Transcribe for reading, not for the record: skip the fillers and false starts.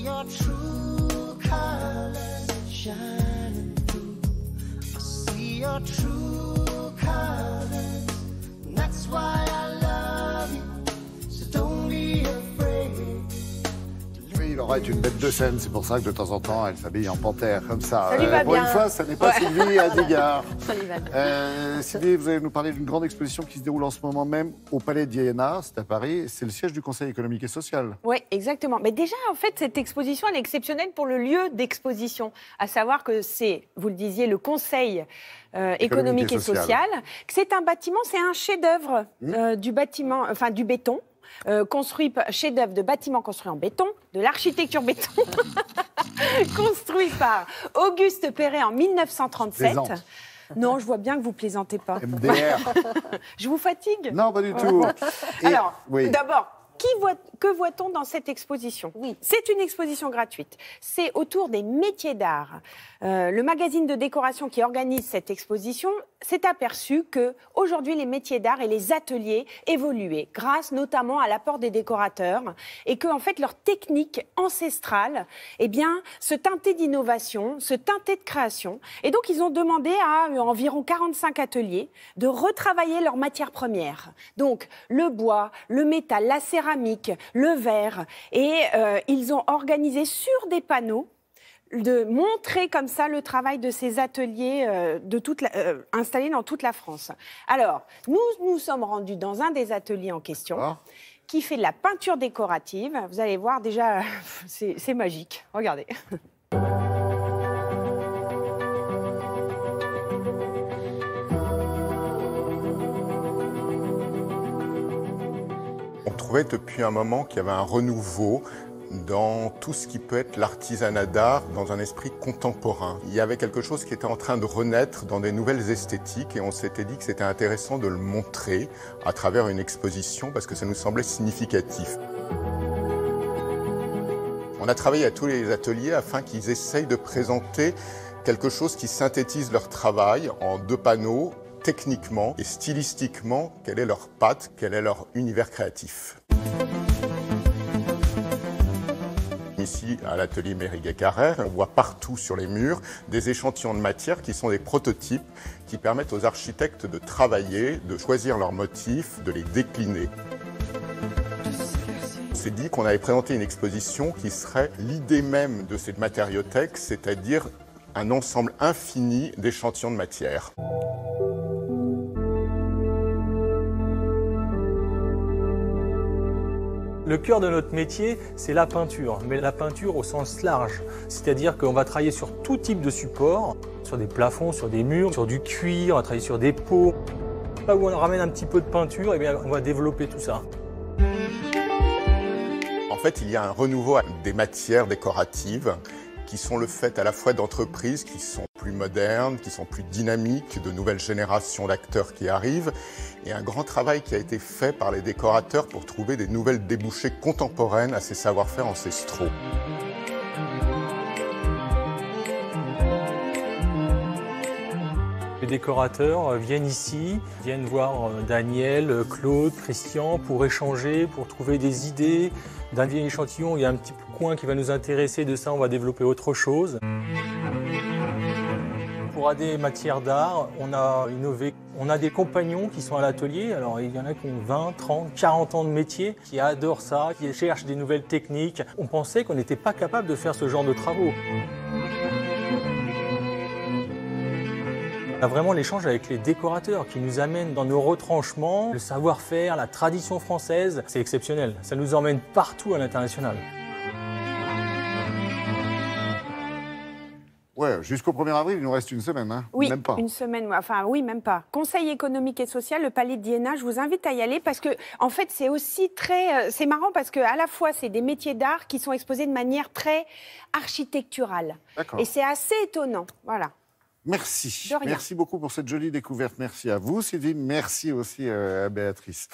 see your true colors shining through. I see your true colors. And that's why I love you. So don't be afraid. Oui, Laura est une bête de scène, c'est pour ça que de temps en temps, elle s'habille en panthère, comme ça. Ça lui va pour bien. une fois, ça n'est pas Sylvie Adigard. Ça lui va bien. Sylvie, vous allez nous parler d'une grande exposition qui se déroule en ce moment même au Palais d'Iéna, c'est à Paris. C'est le siège du Conseil économique et social. Oui, exactement. Mais déjà, en fait, cette exposition, elle est exceptionnelle pour le lieu d'exposition. À savoir que c'est, vous le disiez, le Conseil économique et social. C'est un bâtiment, c'est un chef-d'œuvre du bâtiment, enfin du béton. Chef-d'œuvre de bâtiment construit en béton, de l'architecture béton, construit par Auguste Perret en 1937. Plaisante. Non, je vois bien que vous plaisantez pas. MDR. Je vous fatigue? Non, pas du tout. Et- Alors, oui. d'abord, que voit-on dans cette exposition? Oui, c'est une exposition gratuite. C'est autour des métiers d'art. Le magazine de décoration qui organise cette exposition s'est aperçu que aujourd'hui les métiers d'art et les ateliers évoluaient grâce notamment à l'apport des décorateurs et que en fait leur technique ancestrale, eh bien, se teintait d'innovation, se teintait de création. Et donc ils ont demandé à environ 45 ateliers de retravailler leurs matières premières. Donc le bois, le métal, la céramique, le verre. Et ils ont organisé sur des panneaux de montrer comme ça le travail de ces ateliers installés dans toute la France. Alors, nous sommes rendus dans un des ateliers en question qui fait de la peinture décorative. Vous allez voir déjà, c'est magique. Regardez. On trouvait depuis un moment qu'il y avait un renouveau dans tout ce qui peut être l'artisanat d'art dans un esprit contemporain. Il y avait quelque chose qui était en train de renaître dans des nouvelles esthétiques et on s'était dit que c'était intéressant de le montrer à travers une exposition parce que ça nous semblait significatif. On a travaillé à tous les ateliers afin qu'ils essayent de présenter quelque chose qui synthétise leur travail en 2 panneaux, techniquement et stylistiquement, quelle est leur patte, quel est leur univers créatif. Ici, à l'atelier Mériguet-Carrère, on voit partout sur les murs des échantillons de matière qui sont des prototypes qui permettent aux architectes de travailler, de choisir leurs motifs, de les décliner. On s'est dit qu'on avait présenté une exposition qui serait l'idée même de cette matériothèque, c'est-à-dire un ensemble infini d'échantillons de matière. Le cœur de notre métier, c'est la peinture, mais la peinture au sens large. C'est-à-dire qu'on va travailler sur tout type de support, sur des plafonds, sur des murs, sur du cuir, on va travailler sur des pots. Là où on ramène un petit peu de peinture, eh bien, on va développer tout ça. En fait, il y a un renouveau des matières décoratives qui sont le fait à la fois d'entreprises qui sont plus modernes, qui sont plus dynamiques, de nouvelles générations d'acteurs qui arrivent, et un grand travail qui a été fait par les décorateurs pour trouver des nouvelles débouchées contemporaines à ces savoir-faire ancestraux. Les décorateurs viennent ici, viennent voir Daniel, Claude, Christian pour échanger, pour trouver des idées. D'un vieil échantillon, il y a un petit coin qui va nous intéresser, de ça on va développer autre chose. Pour des matières d'art, on a innové. On a des compagnons qui sont à l'atelier, alors il y en a qui ont 20, 30, 40 ans de métier, qui adorent ça, qui cherchent des nouvelles techniques. On pensait qu'on n'était pas capable de faire ce genre de travaux. On a vraiment l'échange avec les décorateurs qui nous amènent dans nos retranchements, le savoir-faire, la tradition française. C'est exceptionnel, ça nous emmène partout à l'international. Ouais, jusqu'au 1er avril, il nous reste une semaine, hein? Oui, Même pas. une semaine, enfin oui, même pas. Conseil économique et social, le Palais d'Iéna, je vous invite à y aller parce que, en fait, c'est aussi très... c'est marrant parce qu'à la fois, c'est des métiers d'art qui sont exposés de manière très architecturale. D'accord. Et c'est assez étonnant, voilà. Merci. De rien. Merci beaucoup pour cette jolie découverte. Merci à vous, Sylvie. Merci aussi à Béatrice.